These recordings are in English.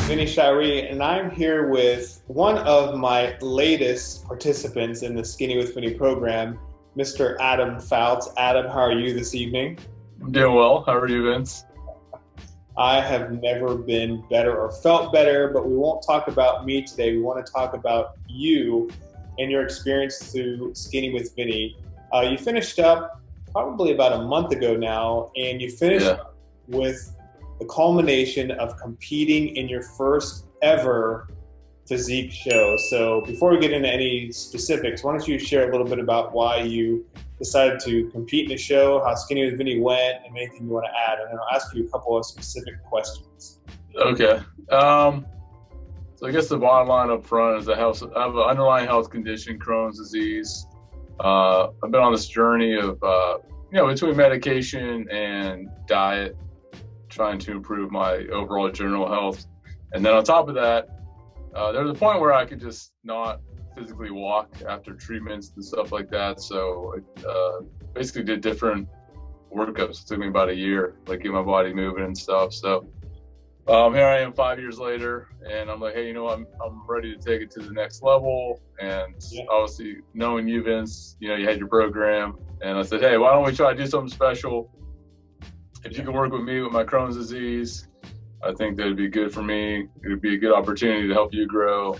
Vinny, and I'm here with one of my latest participants in the Skinny with Vinny program, Mr. Adam Fouts. Adam, how are you this evening? I'm doing well. How are you, Vince? I have never been better or felt better, but we won't talk about me today. We want to talk about you and your experience through Skinny with Vinny. You finished up probably about a month ago now, and you finished up with the culmination of competing in your first ever physique show. So before we get into any specifics, why don't you share a little bit about why you decided to compete in the show, how Skinny with Vinny went, and anything you want to add, and then I'll ask you a couple of specific questions. Okay. So I guess the bottom line up front is I have an underlying health condition, Crohn's disease. I've been on this journey of, between medication and diet, trying to improve my overall general health. And then on top of that, there was a point where I could just not physically walk after treatments and stuff like that. So I basically did different workouts. It took me about a year, like get my body moving and stuff. So here I am 5 years later, and I'm like, hey, I'm ready to take it to the next level. And obviously knowing you, Vince, you had your program, and I said, hey, why don't we try to do something special? If you can work with me with my Crohn's disease, I think that'd be good for me. It would be a good opportunity to help you grow.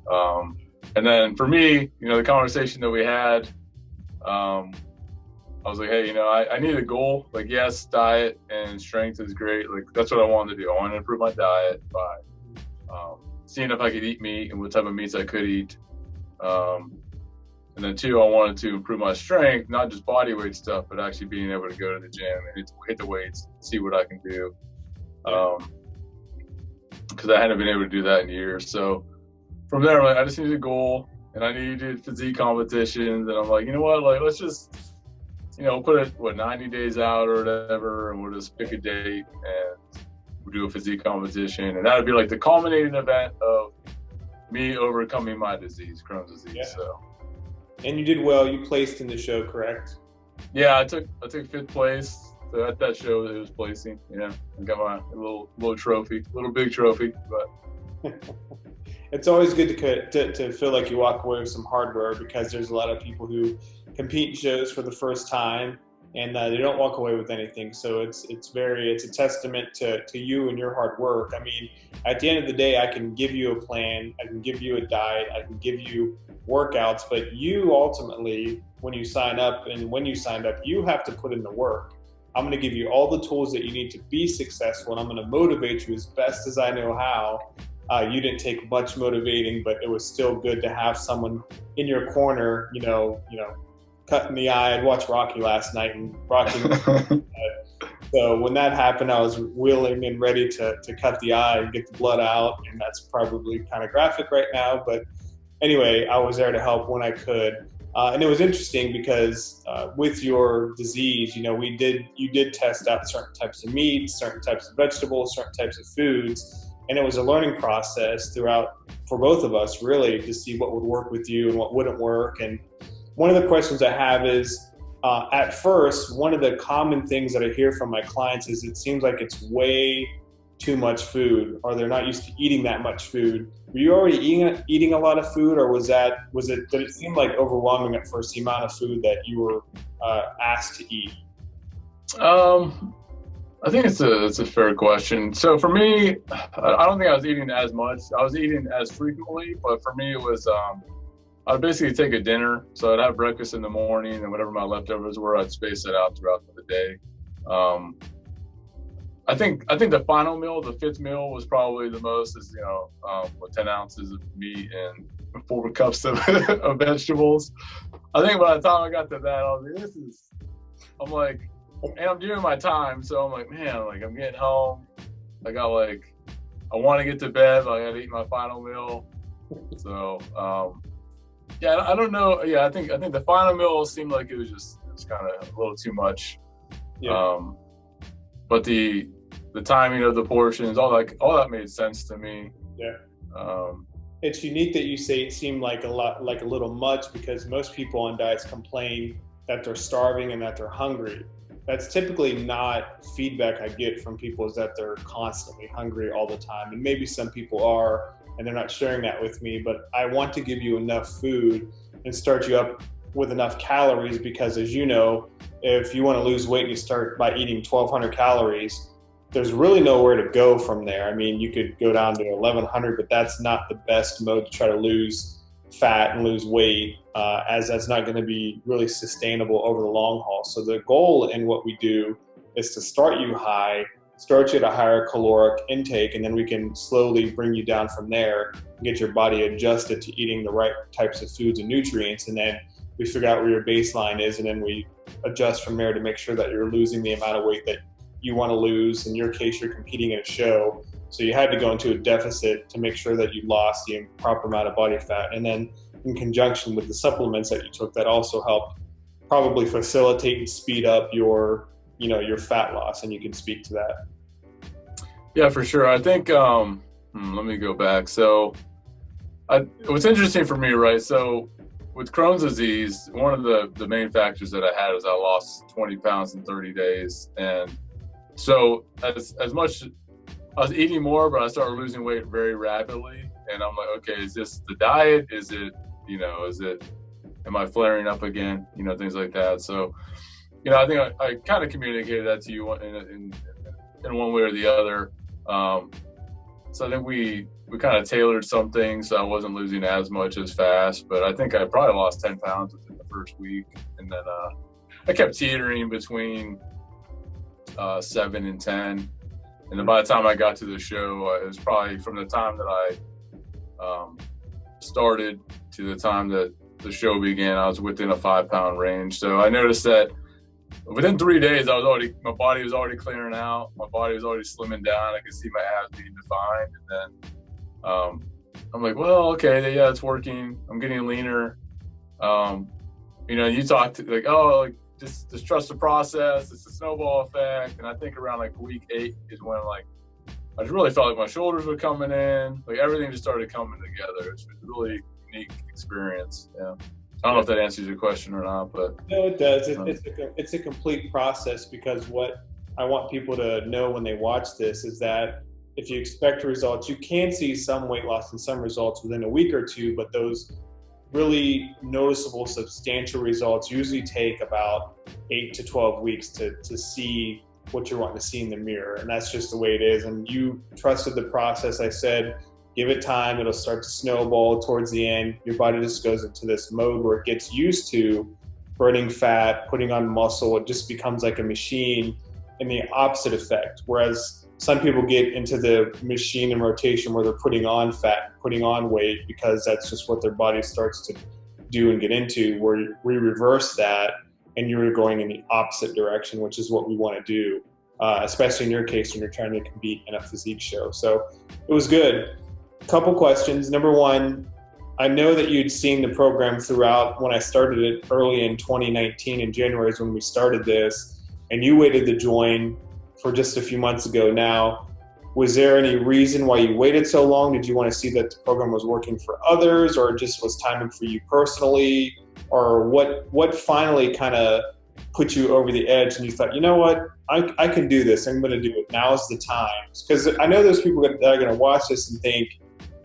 And then for me, the conversation that we had, I was like, hey, I need a goal. Like, yes, diet and strength is great. Like, that's what I wanted to do. I wanted to improve my diet by seeing if I could eat meat and what type of meats I could eat. And then two, I wanted to improve my strength, not just body weight stuff, but actually being able to go to the gym and hit the weights, see what I can do. Because I hadn't been able to do that in years. So from there, I just needed a goal, and I needed physique competitions. And I'm like, you know what? Like, let's just, put it, 90 days out or whatever, and we'll just pick a date and we'll do a physique competition. And that would be like the culminating event of me overcoming my disease, Crohn's disease. Yeah. So. And you did well. You placed in the show, correct? Yeah, I took fifth place. So at that show, it was placing. Yeah, I got my little trophy, little big trophy. But it's always good to feel like you walk away with some hardware, because there's a lot of people who compete in shows for the first time and they don't walk away with anything. So it's a testament to you and your hard work. I mean, at the end of the day, I can give you a plan, I can give you a diet, I can give you workouts, but you ultimately, when you signed up, you have to put in the work. I'm going to give you all the tools that you need to be successful, and I'm going to motivate you as best as I know how. You didn't take much motivating, but it was still good to have someone in your corner, cutting the eye. I'd watched Rocky last night, and Rocky. So when that happened, I was willing and ready to cut the eye and get the blood out, and that's probably kind of graphic right now. But anyway, I was there to help when I could. And it was interesting because with your disease, you did test out certain types of meats, certain types of vegetables, certain types of foods. And it was a learning process throughout for both of us, really, to see what would work with you and what wouldn't work. And one of the questions I have is, at first, one of the common things that I hear from my clients is it seems like it's way too much food, or they're not used to eating that much food. Were you already eating a lot of food, or did it seem like overwhelming at first, the amount of food that you were asked to eat? I think it's a fair question. So for me, I don't think I was eating as much. I was eating as frequently, but for me it was I'd basically take a dinner. So I'd have breakfast in the morning, and whatever my leftovers were, I'd space it out throughout the day. I think the final meal, the fifth meal, was probably the most. Is 10 ounces of meat and 4 cups of vegetables. I think by the time I got to that, I was like, and I'm doing my time, so I'm like, man, like I'm getting home. I want to get to bed, but I got to eat my final meal. So, I don't know. Yeah, I think the final meal seemed like it was kind of a little too much. Yeah. But the timing of the portions, all that made sense to me. Yeah. It's unique that you say it seemed like a little much, because most people on diets complain that they're starving and that they're hungry. that's typically not feedback I get from people, is that they're constantly hungry all the time. And maybe some people are, and they're not sharing that with me, but I want to give you enough food and start you up with enough calories, because as you know, if you want to lose weight and you start by eating 1,200 calories, there's really nowhere to go from there. I mean, you could go down to 1,100, but that's not the best mode to try to lose fat and lose weight, as that's not going to be really sustainable over the long haul. So the goal in what we do is to start you high, start you at a higher caloric intake, and then we can slowly bring you down from there and get your body adjusted to eating the right types of foods and nutrients. And then we figure out where your baseline is, and then we adjust from there to make sure that you're losing the amount of weight that you want to lose. In your case, you're competing in a show, so you had to go into a deficit to make sure that you lost the proper amount of body fat. And then in conjunction with the supplements that you took, that also helped probably facilitate and speed up your fat loss, and you can speak to that. Yeah, for sure. I think, let me go back. So what's interesting for me, right? So with Crohn's disease, one of the main factors that I had was I lost 20 pounds in 30 days. And so as much, I was eating more, but I started losing weight very rapidly. And I'm like, okay, is this the diet? Is it, am I flaring up again? Things like that. So, I think I kind of communicated that to you in one way or the other. So I think we kind of tailored some things so I wasn't losing as much as fast, but I think I probably lost 10 pounds within the first week. And then I kept teetering between 7 and 10. And then by the time I got to the show, it was probably from the time that I started to the time that the show began, I was within a 5-pound range. So I noticed that within 3 days, my body was already clearing out. My body was already slimming down. I could see my abs being defined. And then I'm like, well, okay, yeah, it's working. I'm getting leaner. You talked like, oh, like just trust the process. It's a snowball effect. And I think around like week 8 is when I just really felt like my shoulders were coming in. Like everything just started coming together. It's a really unique experience. Yeah. I don't know if that answers your question or not, but no, it does. It's a complete process, because what I want people to know when they watch this is that if you expect results, you can see some weight loss and some results within a week or two, but those really noticeable, substantial results usually take about 8 to 12 weeks to see what you're wanting to see in the mirror. And that's just the way it is. And you trusted the process. I said, give it time. It'll start to snowball towards the end. Your body just goes into this mode where it gets used to burning fat, putting on muscle. It just becomes like a machine, in the opposite effect. Whereas some people get into the machine in rotation where they're putting on fat, putting on weight, because that's just what their body starts to do and get into, where we reverse that and you're going in the opposite direction, which is what we want to do, especially in your case when you're trying to compete in a physique show. So it was good. Couple questions. Number one, I know that you'd seen the program throughout when I started it early in 2019. In January is when we started this, and you waited to join for just a few months ago now. Was there any reason why you waited so long? Did you want to see that the program was working for others, or just was timing for you personally? Or what finally kind of put you over the edge and you thought, you know what, I can do this. I'm going to do it. Now's the time. Because I know there's people that are going to watch this and think,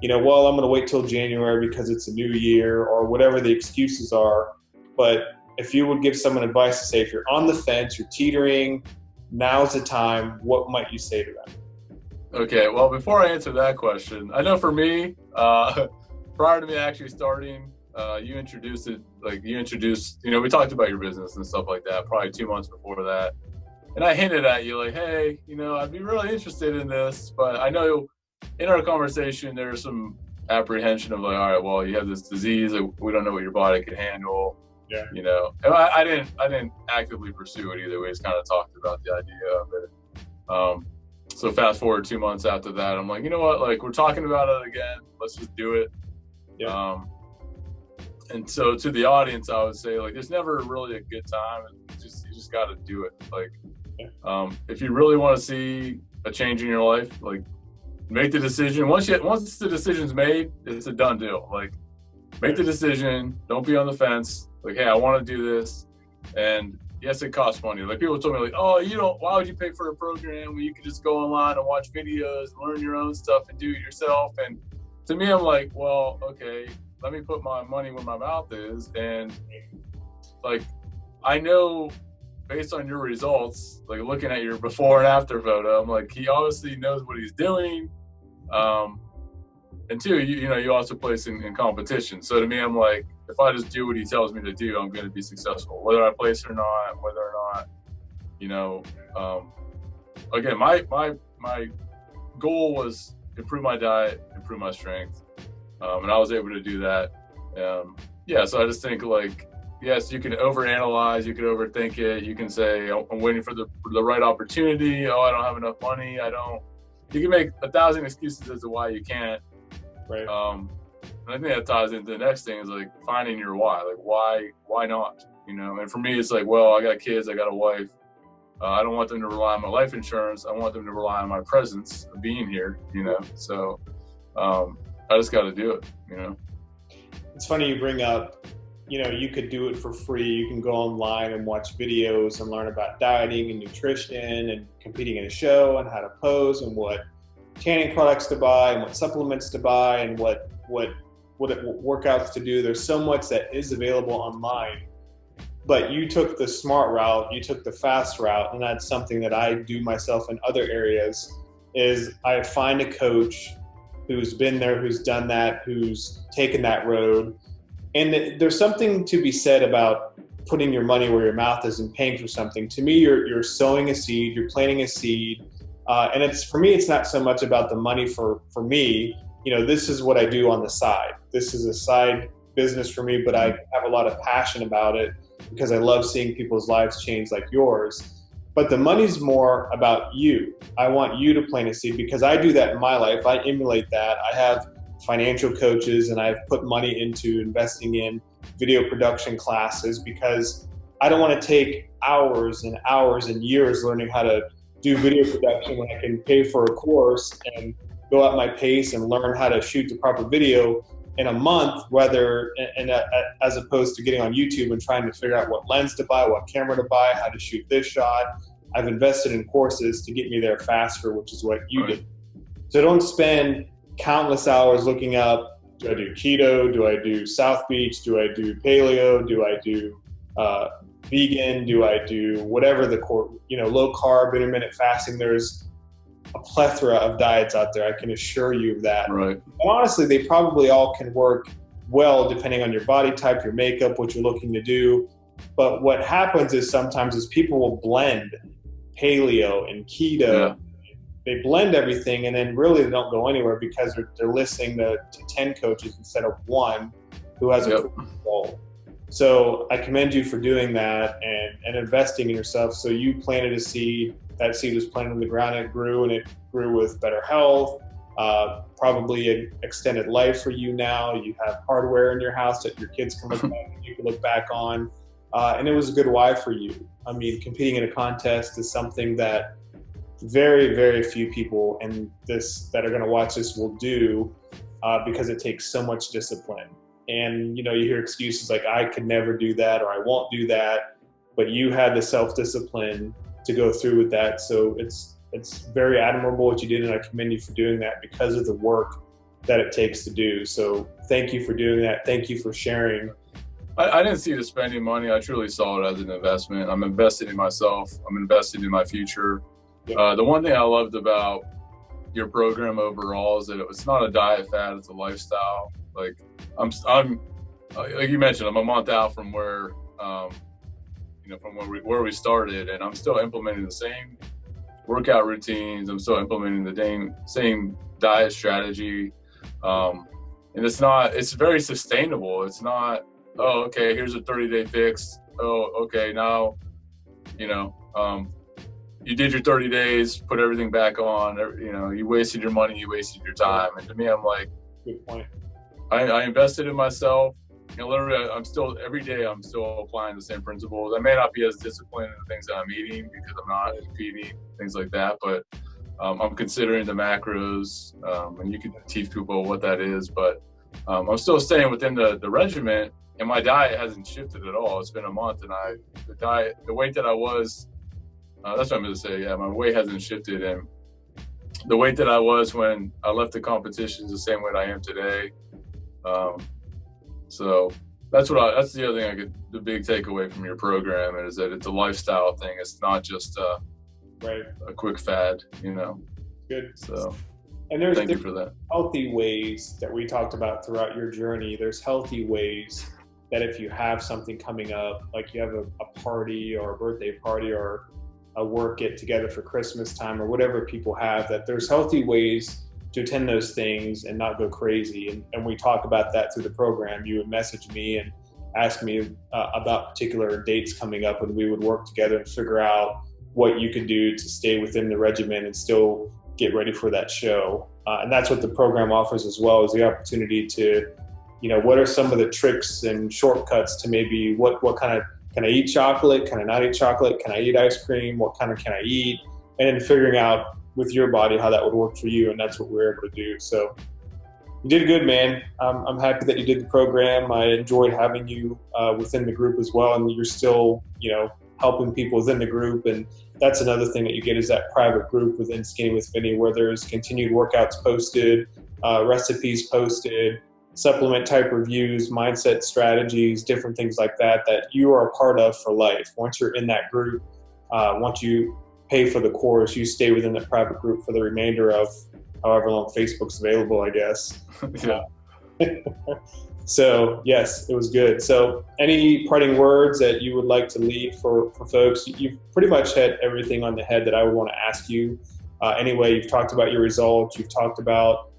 well, I'm going to wait till January because it's a new year, or whatever the excuses are. But if you would give someone advice to say, if you're on the fence, you're teetering, now's the time, what might you say to them? Okay, well, before I answer that question, I know for me, prior to me actually starting, you introduced, we talked about your business and stuff like that, probably 2 months before that. And I hinted at you like, hey, I'd be really interested in this, but I know in our conversation, there's some apprehension of like, all right, well, you have this disease, like, we don't know what your body can handle. Yeah. And I didn't actively pursue it either. We just kind of talked about the idea of it. So fast forward 2 months after that, I'm like, you know what, like, we're talking about it again. Let's just do it. Yeah. And so to the audience, I would say, like, there's never really a good time. You just got to do it. Like, if you really want to see a change in your life, like, make the decision. Once the decision's made, it's a done deal. Like, make the decision. Don't be on the fence. Like, hey, I want to do this. And yes, it costs money. Like people told me, like, oh, why would you pay for a program when you could just go online and watch videos, and learn your own stuff, and do it yourself? And to me, I'm like, well, okay, let me put my money where my mouth is, and like, I know based on your results, like looking at your before and after photo, I'm like, he obviously knows what he's doing. And two, you also place in competition. So to me, I'm like, if I just do what he tells me to do, I'm going to be successful, whether I place or not, whether or not, again, my goal was improve my diet, improve my strength. And I was able to do that. So I just think, like, yes, you can overanalyze, you can overthink it. You can say, I'm waiting for the right opportunity. Oh, I don't have enough money. You can make 1,000 excuses as to why you can't. Right. And I think that ties into the next thing, is like finding your why. Like, why not? And for me, it's like, well, I got kids, I got a wife. I don't want them to rely on my life insurance. I want them to rely on my presence of being here, So I just got to do it, It's funny you bring up, you could do it for free. You can go online and watch videos and learn about dieting and nutrition and competing in a show and how to pose and what tanning products to buy and what supplements to buy and what workouts to do. There's so much that is available online, but you took the smart route, you took the fast route, and that's something that I do myself in other areas. Is I find a coach who's been there, who's done that, who's taken that road. And there's something to be said about putting your money where your mouth is and paying for something. To me, you're sowing a seed, you're planting a seed. And for me, it's not so much about the money for me. This is what I do on the side. This is a side business for me, but I have a lot of passion about it because I love seeing people's lives change like yours. But the money's more about you. I want you to plant a seed because I do that in my life. I emulate that. I have financial coaches and I've put money into investing in video production classes because I don't want to take hours and hours and years learning how to do video production when I can pay for a course and go at my pace and learn how to shoot the proper video in a month, as opposed to getting on YouTube and trying to figure out what lens to buy, what camera to buy, how to shoot this shot. I've invested in courses to get me there faster, which is what you did. So don't spend countless hours looking up, do I do keto? Do I do South Beach? Do I do paleo? Do I do vegan? Do I do whatever low carb, intermittent fasting? There's a plethora of diets out there. I can assure you of that. Right. And honestly, they probably all can work well depending on your body type, your makeup, what you're looking to do. But what happens is sometimes people will blend paleo and keto. Yeah. They blend everything and then really they don't go anywhere because they're listening to 10 coaches instead of one who has a goal. So I commend you for doing that and investing in yourself. So you planted a seed. That seed was planted in the ground and it grew with better health, probably an extended life for you now. You have hardware in your house that your kids can look back and you can look back on. And it was a good why for you. I mean, competing in a contest is something that very, very few people that are going to watch this will do because it takes so much discipline. And, you hear excuses like, I could never do that, or I won't do that. But you had the self-discipline to go through with that. So it's very admirable what you did. And I commend you for doing that because of the work that it takes to do. So thank you for doing that. Thank you for sharing. I didn't see it as spending money. I truly saw it as an investment. I'm investing in myself. I'm investing in my future. Yeah. The one thing I loved about your program overall is that it's not a diet fad, it's a lifestyle. Like I'm like you mentioned, I'm a month out from where where we started, and I'm still implementing the same workout routines. I'm still implementing the same diet strategy, and it's very sustainable. It's not, oh, okay, here's a 30-day fix. Oh, okay, now you did your 30 days, put everything back on. You wasted your money, you wasted your time. And to me, I'm like, good point. I invested in myself. Literally, every day I'm still applying the same principles. I may not be as disciplined in the things that I'm eating because I'm not competing, things like that, but I'm considering the macros, and you can teach people what that is, but I'm still staying within the regimen. and my diet hasn't shifted at all. It's been a month, and the weight that I was, that's what I'm going to say. Yeah, my weight hasn't shifted, and the weight that I was when I left the competition is the same weight I am today. So that's the other thing the big takeaway from your program is that it's a lifestyle thing. It's not just a quick fad, you know. Good. So and there's thank you for that. Healthy ways that we talked about throughout your journey. There's healthy ways that if you have something coming up, like you have a party or a birthday party or a work get together for Christmas time or whatever people have, that there's healthy ways to attend those things and not go crazy. And we talk about that through the program. You would message me and ask me about particular dates coming up, and we would work together and figure out what you could do to stay within the regimen and still get ready for that show. And that's what the program offers as well, is the opportunity to, you know, what are some of the tricks and shortcuts to maybe what kind of, can I eat chocolate? Can I not eat chocolate? Can I eat ice cream? What kind of can I eat? And then figuring out with your body how that would work for you. And that's what we're able to do. So you did good, man. I'm happy that you did the program. I enjoyed having you within the group as well. And you're still, you know, helping people within the group. And that's another thing that you get, is that private group within Skinny with Vinny, where there's continued workouts posted, recipes posted, supplement type reviews, mindset strategies, different things like that, that you are a part of for life. Once you're in that group, once you pay for the course, you stay within the private group for the remainder of however long Facebook's available, I guess. Yeah. So yes, it was good. So any parting words that you would like to leave for folks? You've pretty much hit everything on the head that I would want to ask you. Anyway, you've talked about your results. You've talked about,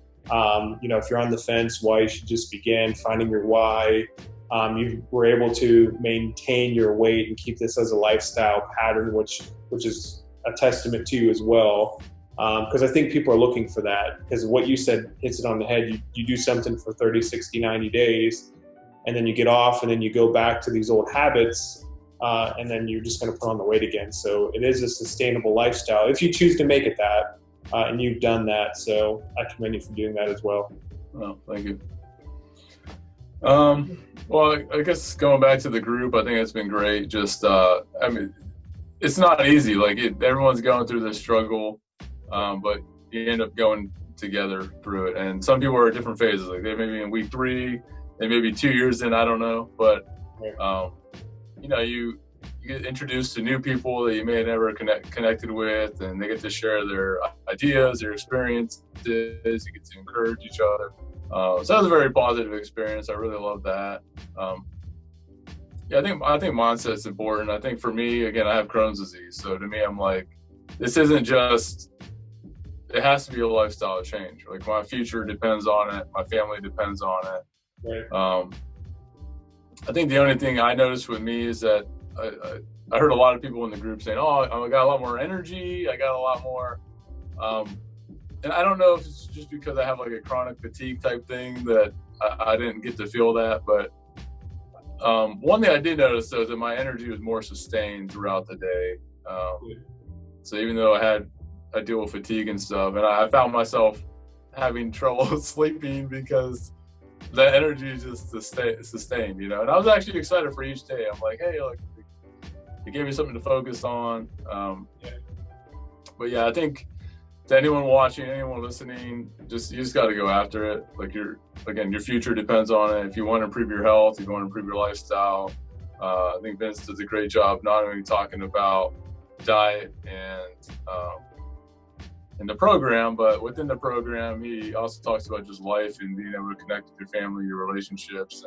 you know, if you're on the fence, why you should just begin, finding your why. You were able to maintain your weight and keep this as a lifestyle pattern, which is a testament to you as well. Because I think people are looking for that, because what you said hits it on the head. You do something for 30, 60, 90 days, and then you get off, and then you go back to these old habits, and then you're just going to put on the weight again. So it is a sustainable lifestyle if you choose to make it that, and you've done that. So I commend you for doing that as well. Oh, thank you. Well, I guess going back to the group, I think it's been great. Just, I mean, it's not easy. Like everyone's going through this struggle. But you end up going together through it. And some people are at different phases. Like they may be in week 3, they may be 2 years in, I don't know. But, you know, you get introduced to new people that you may have never connected with, and they get to share their ideas, their experiences. You get to encourage each other. So that was a very positive experience. I really love that. Yeah, I think mindset's important. I think for me, again, I have Crohn's disease. So to me, I'm like, this isn't just, it has to be a lifestyle change. Like my future depends on it. My family depends on it. Right. I think the only thing I noticed with me is that I heard a lot of people in the group saying, "Oh, I got a lot more energy. I got a lot more." And I don't know if it's just because I have like a chronic fatigue type thing that I didn't get to feel that. But one thing I did notice though is that my energy was more sustained throughout the day. So even though I deal with fatigue and stuff, and I found myself having trouble sleeping because that energy is just sustained, you know. And I was actually excited for each day. I'm like, hey, look, it gave me something to focus on. But yeah, I think to anyone watching, anyone listening, you just got to go after it. Like your future depends on it. If you want to improve your health, if you want to improve your lifestyle, I think Vince does a great job not only talking about diet and in the program, but within the program, he also talks about just life and being able to connect with your family, your relationships.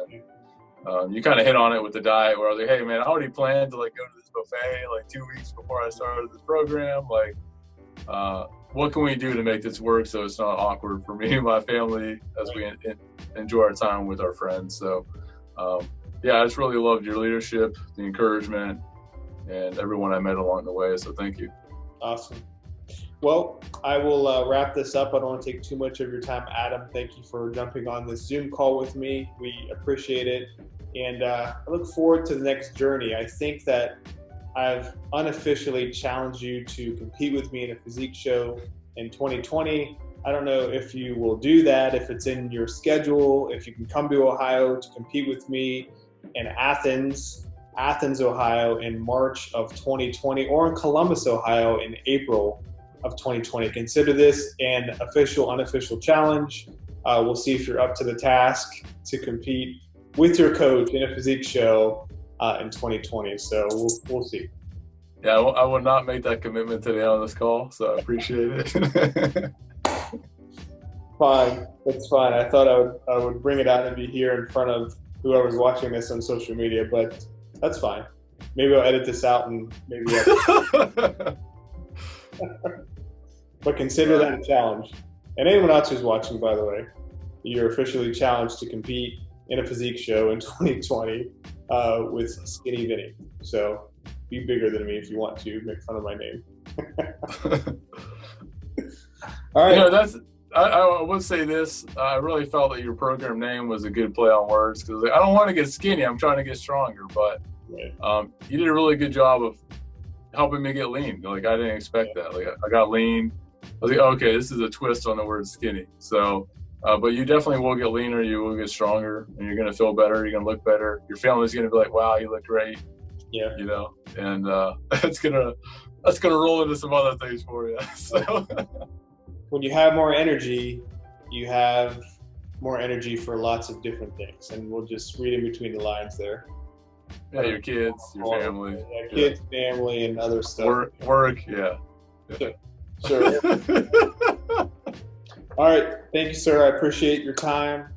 And you kind of hit on it with the diet, where I was like, hey man, I already planned to like go to this buffet like 2 weeks before I started this program. Like, what can we do to make this work so it's not awkward for me and my family as we enjoy our time with our friends? So yeah, I just really loved your leadership, the encouragement, and everyone I met along the way. So thank you. Awesome. Well, I will wrap this up. I don't want to take too much of your time, Adam. Thank you for jumping on this Zoom call with me. We appreciate it. And I look forward to the next journey. I think that I've unofficially challenged you to compete with me in a physique show in 2020. I don't know if you will do that, if it's in your schedule, if you can come to Ohio to compete with me. in Athens, Ohio in March of 2020, or in Columbus, Ohio in April of 2020. Consider this an official, unofficial challenge. We'll see if you're up to the task to compete with your coach in a physique show in 2020. So we'll see. Yeah, I will not make that commitment today on this call, so I appreciate it. Fine, that's fine. I thought I would bring it out and be here in front of whoever's watching this on social media, but that's fine. Maybe I'll edit this out and maybe. But consider that a challenge. And anyone else who's watching, by the way, you're officially challenged to compete in a physique show in 2020 with Skinny Vinny. So be bigger than me if you want to make fun of my name. All right. You know, I would say this. I really felt that your program name was a good play on words, because I don't want to get skinny. I'm trying to get stronger. But you did a really good job of helping me get lean. Like, I didn't expect that. Like, I got lean. I was like, okay, this is a twist on the word skinny. So, but you definitely will get leaner. You will get stronger, and you're going to feel better. You're going to look better. Your family's going to be like, wow, you look great. Yeah. You know, and that's gonna roll into some other things for you. So. When you have more energy, you have more energy for lots of different things, and we'll just read in between the lines there. Yeah, your kids, your family. Yeah, kids, family, and other stuff. Work, yeah. Sure. All right. Thank you, sir. I appreciate your time.